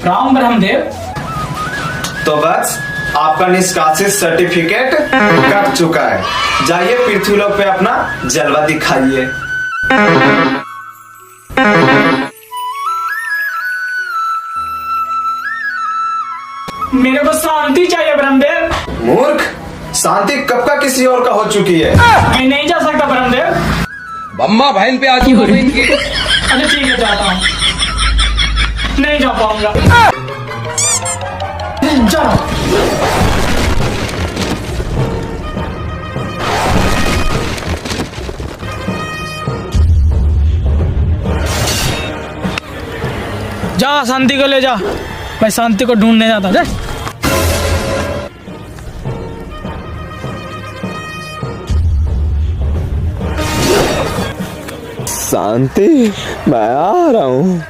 राम ब्रह्मदेव। तो बस आपका निष्कासित सर्टिफिकेट कट चुका है। जाइए पृथ्वीलोक पे अपना जलवा दिखाइए। मेरे को शांति चाहिए ब्रह्मदेव। मूर्ख, शांति कब का किसी और का हो चुकी है। मैं नहीं जा सकता ब्रह्मदेव। बम्मा बहन पे आज हो गई इनकी। अच्छा ठीक है, जाता हूँ। नहीं जा पाऊंगा। जाओ। जा, शांति को ले जा। मैं शांति को ढूंढने जाता था। शांति, मैं आ रहा हूँ।